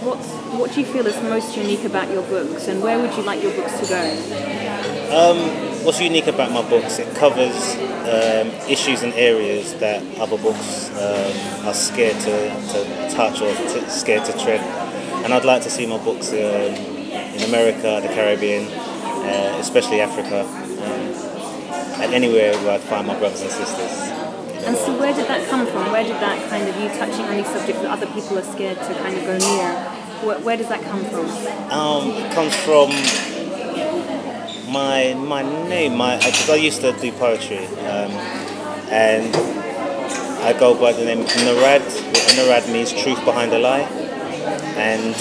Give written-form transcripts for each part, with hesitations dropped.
books, what do you feel is most unique about your books, and where would you like your books to go? What's unique about my books? It covers issues and areas that other books are scared to touch or scared to tread. And I'd like to see my books in America, the Caribbean, especially Africa, and anywhere where I'd find my brothers and sisters. And so where did that come from? Where did that kind of, you touching on these subjects that other people are scared to kind of go near, where does that come from? It comes from my name, because I used to do poetry, and I go by the name Narad. Narad means truth behind a lie, and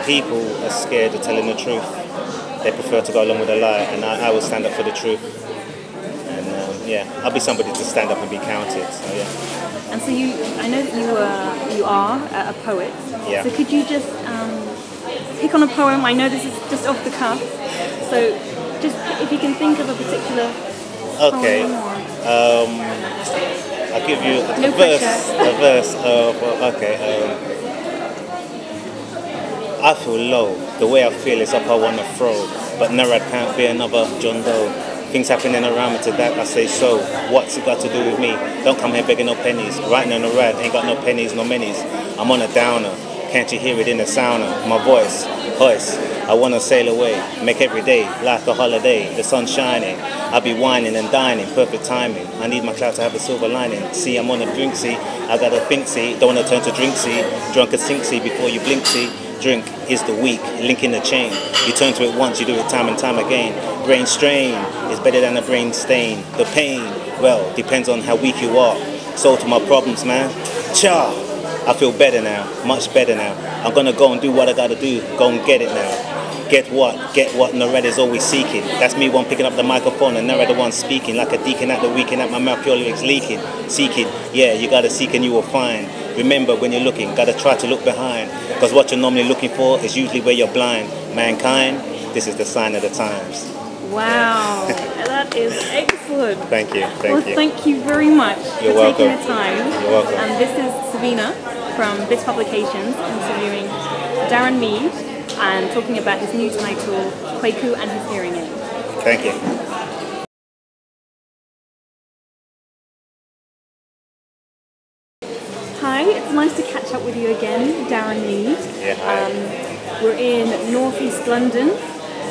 people are scared of telling the truth. They prefer to go along with a lie, and I will stand up for the truth. And yeah, I'll be somebody to stand up and be counted. So yeah. And so I know that you are a poet. Yeah. So could you just pick on a poem? I know this is just off the cuff. So just if you can think of a particular poem I'll give you no verse. A verse. I feel low. The way I feel is up I want to throw. But Narad can't be another John Doe. Things happening around me to that I say so. What's it got to do with me? Don't come here begging no pennies. Writing on a rad, ain't got no pennies, no minis. I'm on a downer. Can't you hear it in the sauna? My voice. I want to sail away, make every day like a holiday. The sun's shining, I'll be whining and dining, perfect timing. I need my cloud to have a silver lining. See, I'm on a drink, see, I got a think, see. Don't want to turn to drink, see. Drunk and sink, see, before you blink, see. Drink is the weak, link in the chain. You turn to it once, you do it time and time again. Brain strain is better than a brain stain. The pain, well, depends on how weak you are. So to my problems, man, cha. I feel better now, much better now. I'm gonna go and do what I gotta do, go and get it now. Get what Narad is always seeking. That's me one picking up the microphone and Narad the one speaking. Like a deacon at the weekend at my mouth, pure lyrics leaking. Seeking, yeah, you gotta seek and you will find. Remember when you're looking, gotta try to look behind. Cause what you're normally looking for is usually where you're blind. Mankind, this is the sign of the times. Wow, that is excellent. Thank you. Thank you very much You're for welcome. taking the time. You're welcome. And this is Sabina from This Publications interviewing Darren Mead and talking about his new title, Kwaku and his hearing aid. Thank you. Hi, it's nice to catch up with you again, Darren Mead. Yeah, hi. We're in northeast London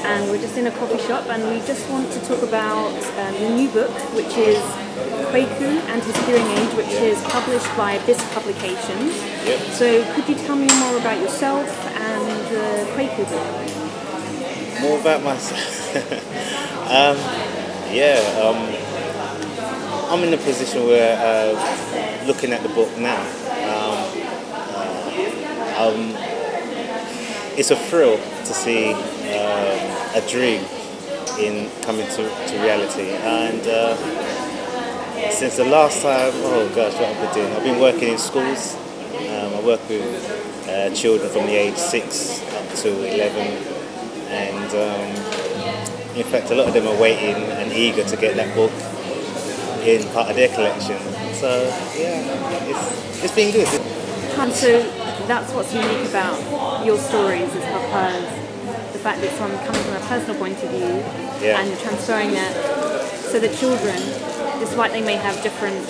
and we're just in a coffee shop and we just want to talk about the new book, which is Kwaku and his hearing aid, which is published by This Publications. Yep. So could you tell me more about yourself and the Kwaku book? More about myself. I'm in a position where looking at the book now, it's a thrill to see a dream coming to reality. And since the last time, oh gosh, what I've been doing? I've been working in schools. I work with children from the age 6 up to 11, and in fact, a lot of them are waiting and eager to get that book in part of their collection. So yeah, it's been good. And so that's what's unique about your stories, is because the fact that it's coming from a personal point of view, and you're transferring that so that children, despite they may have different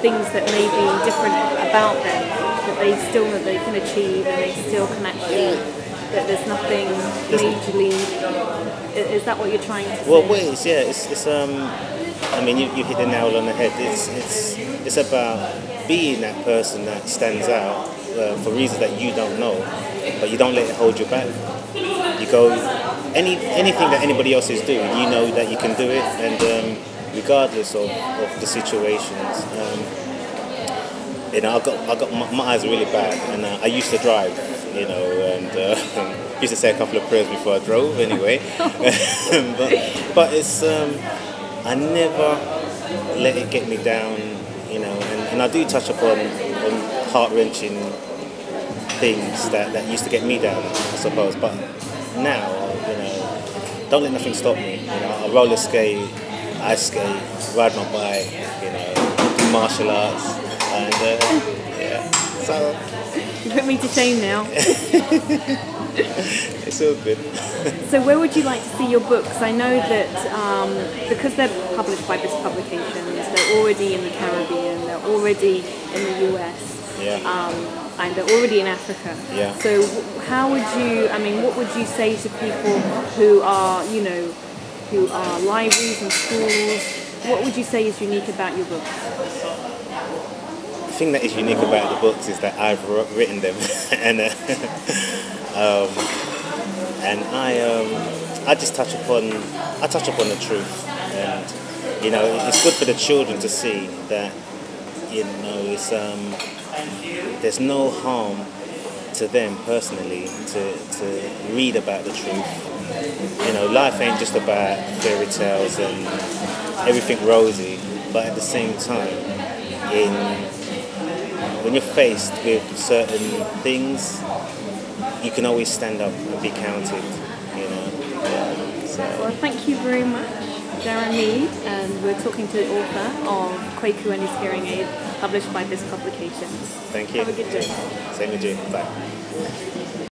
things that may be different about them, that they still know they can achieve and they still can actually, that there's nothing majorly. Is that what you're trying to say? Well, ways, yeah. It's I mean, you hit the nail on the head. It's about being that person that stands out for reasons that you don't know, but you don't let it hold you back. You go anything that anybody else is doing, you know that you can do it, and regardless of the situations. I got my eyes are really bad, and I used to drive, and used to say a couple of prayers before I drove anyway. but it's I never let it get me down, and I do touch upon heart-wrenching things that used to get me down, I suppose. But now, don't let nothing stop me. I roller skate, ice skate, ride my bike, do martial arts, and so You put me to shame now. It's all good. So where would you like to see your books? I know that because they're published by this publication, they're already in the Caribbean, they're already in the US, and they're already in Africa. Yeah. So how would you, what would you say to people who are, who are libraries and schools? What would you say is unique about your books? The thing that is unique about the books is that I've written them, and I just touch upon the truth, and it's good for the children to see that it's there's no harm to them personally to read about the truth. Life ain't just about fairy tales and everything rosy, but at the same time, when you're faced with certain things, you can always stand up and be counted, So. Well, thank you very much, Darren Mead, and we're talking to the author of Kwaku and his Hearing Aid, published by this publication. Thank you. Have a good day. Same with you. Bye.